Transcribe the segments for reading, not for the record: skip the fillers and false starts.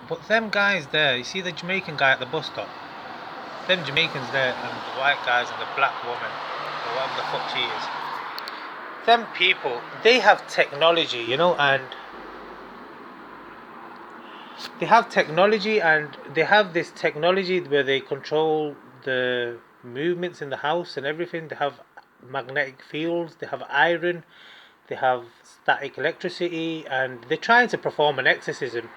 But them guys there, you see the Jamaican guy at the bus stop? Them Jamaicans there and the white guys and the black woman, or whatever the fuck she is. Them people, they have technology, and they have this technology where they control the movements in the house and everything. They have magnetic fields, they have iron, they have static electricity, and they're trying to perform an exorcism.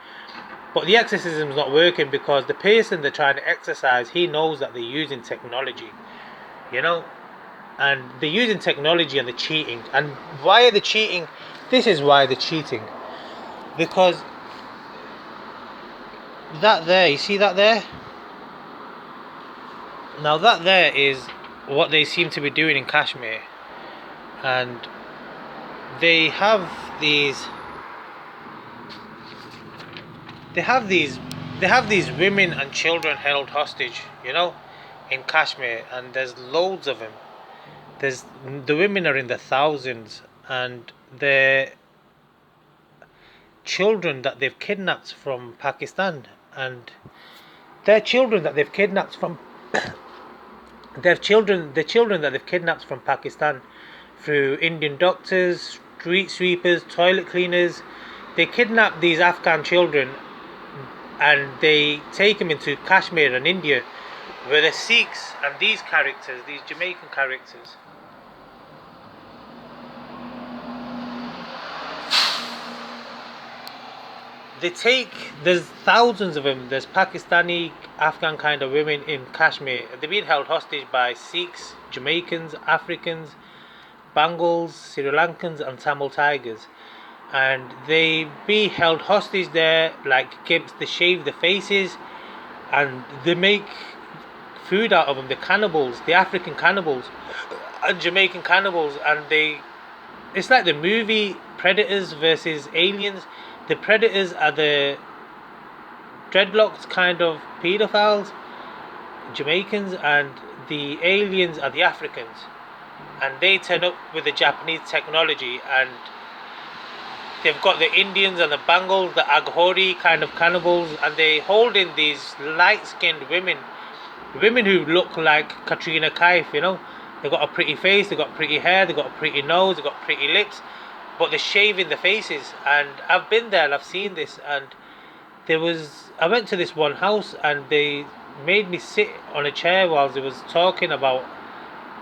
But the exorcism is not working because the person they're trying to exorcise, he knows that they're using technology, you know, and they're using technology and they're cheating. And why are they cheating? This is why they're cheating, because that there, you see that there? Now that there is what they seem to be doing in Kashmir, and they have these, they have these, they have these women and children held hostage, in Kashmir, and there's loads of them. There's the women are in the thousands, and the children that they've kidnapped from Pakistan, and their children that they've kidnapped from the children that they've kidnapped from Pakistan through Indian doctors, street sweepers, toilet cleaners. They kidnap these Afghan children and they take them into Kashmir and India, where the Sikhs and these characters, these Jamaican characters, there's thousands of them. There's Pakistani, Afghan kind of women in Kashmir. They're being held hostage by Sikhs, Jamaicans, Africans, Bangals, Sri Lankans, and Tamil Tigers. And they be held hostage there like gimps. They shave their faces and they make food out of them. The cannibals, the African cannibals and Jamaican cannibals, and it's like the movie Predators versus Aliens. The Predators are the dreadlocked kind of pedophiles, Jamaicans, and the aliens are the Africans. And they turn up with the Japanese technology, and they've got the Indians and the Bangals, the Aghori kind of cannibals, and they hold in these light-skinned women who look like Katrina Kaif, They've got a pretty face, they've got pretty hair, they've got a pretty nose, they've got pretty lips, but they're shaving the faces. And I've been there and I've seen this, and I went to this one house and they made me sit on a chair whilst they was talking about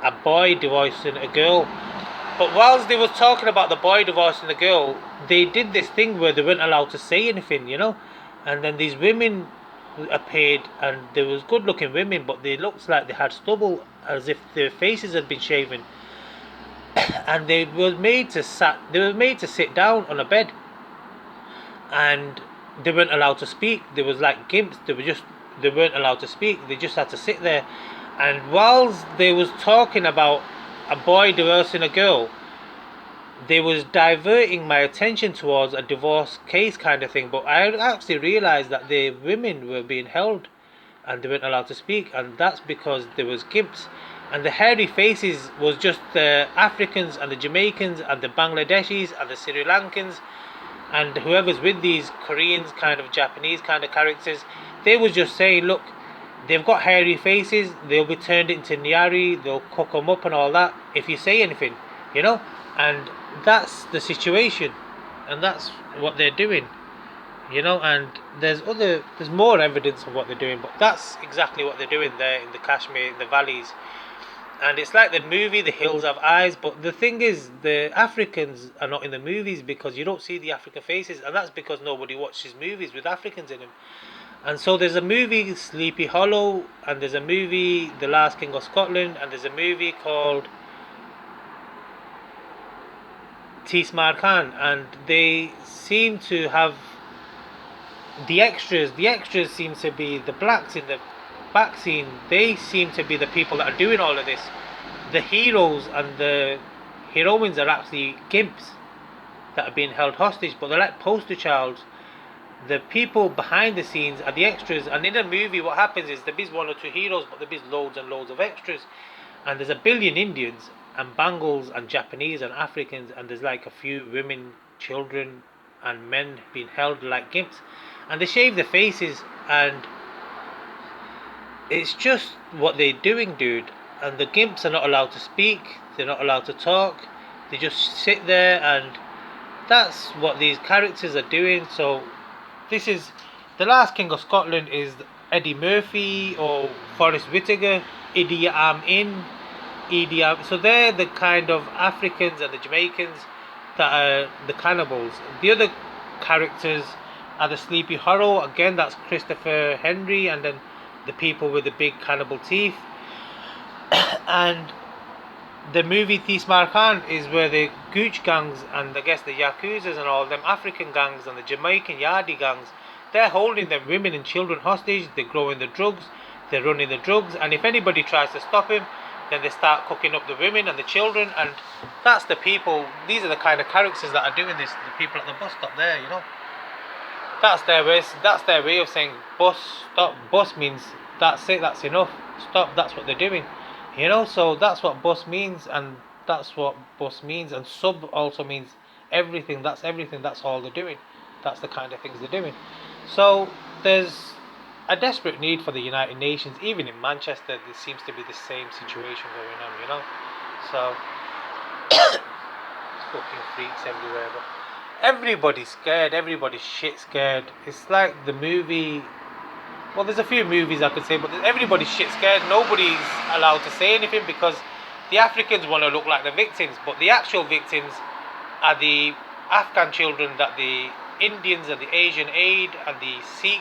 a boy divorcing a girl. But whilst they was talking about the boy divorcing the girl, they did this thing where they weren't allowed to say anything, And then these women appeared, and there was good looking women, but they looked like they had stubble, as if their faces had been shaven. And they were made to sit down on a bed, and they weren't allowed to speak. They was like gimps. They weren't allowed to speak. They just had to sit there. And whilst they was talking about a boy divorcing a girl, they was diverting my attention towards a divorce case kind of thing. But I actually realised that the women were being held and they weren't allowed to speak, and that's because there was gimps. And the hairy faces was just the Africans and the Jamaicans and the Bangladeshis and the Sri Lankans and whoever's with these Koreans kind of Japanese kind of characters. They was just saying, look, they've got hairy faces, they'll be turned into Nyari, they'll cook them up and all that if you say anything, and that's the situation, and that's what they're doing, and there's more evidence of what they're doing, but that's exactly what they're doing there in the Kashmir, in the valleys. And it's like the movie The Hills Have Eyes, but the thing is, the Africans are not in the movies because you don't see the African faces, and that's because nobody watches movies with Africans in them. And so there's a movie Sleepy Hollow, and there's a movie The Last King of Scotland, and there's a movie called Tismar Khan, and they seem to have the extras. The extras seem to be the blacks in the back scene. They seem to be the people that are doing all of this. The heroes and the heroines are actually gimps that are being held hostage, but they're like poster childs. The people behind the scenes are the extras, and in a movie what happens is there is one or two heroes, but there is loads and loads of extras, and there's a billion Indians and Bangals and Japanese and Africans, and there's like a few women, children and men being held like gimps. and they shave their faces, and it's just what they're doing, dude. And the gimps are not allowed to speak, they're not allowed to talk, they just sit there, and that's what these characters are doing. So this is the last King of Scotland is Eddie Murphy or Forrest Whitaker, Idi Amin, So they're the kind of Africans and the Jamaicans that are the cannibals. The other characters are the Sleepy Hollow. Again, that's Christopher Henry, and then the people with the big cannibal teeth. And the movie Tismar Khan is where the Gooch gangs and I guess the Yakuzas and all them African gangs and the Jamaican Yardie gangs, they're holding them women and children hostage, they're growing the drugs, they're running the drugs, and if anybody tries to stop him, then they start cooking up the women and the children, and that's the people, these are the kind of characters that are doing this, the people at the bus stop there, you know. That's their way of saying bus stop. Bus means that's it, that's enough. Stop, that's what they're doing. You know, so that's what bus means, and that's what bus means, and sub also means everything, that's all they're doing. That's the kind of things they're doing. So there's a desperate need for the United Nations. Even in Manchester there seems to be the same situation going on, you know. So fucking freaks everywhere, but everybody's scared, everybody's shit scared. It's like the movie, well, there's a few movies I could say, but everybody's shit scared. Nobody's allowed to say anything because the Africans want to look like the victims, but the actual victims are the Afghan children that the Indians and the Asian aid and the Sikh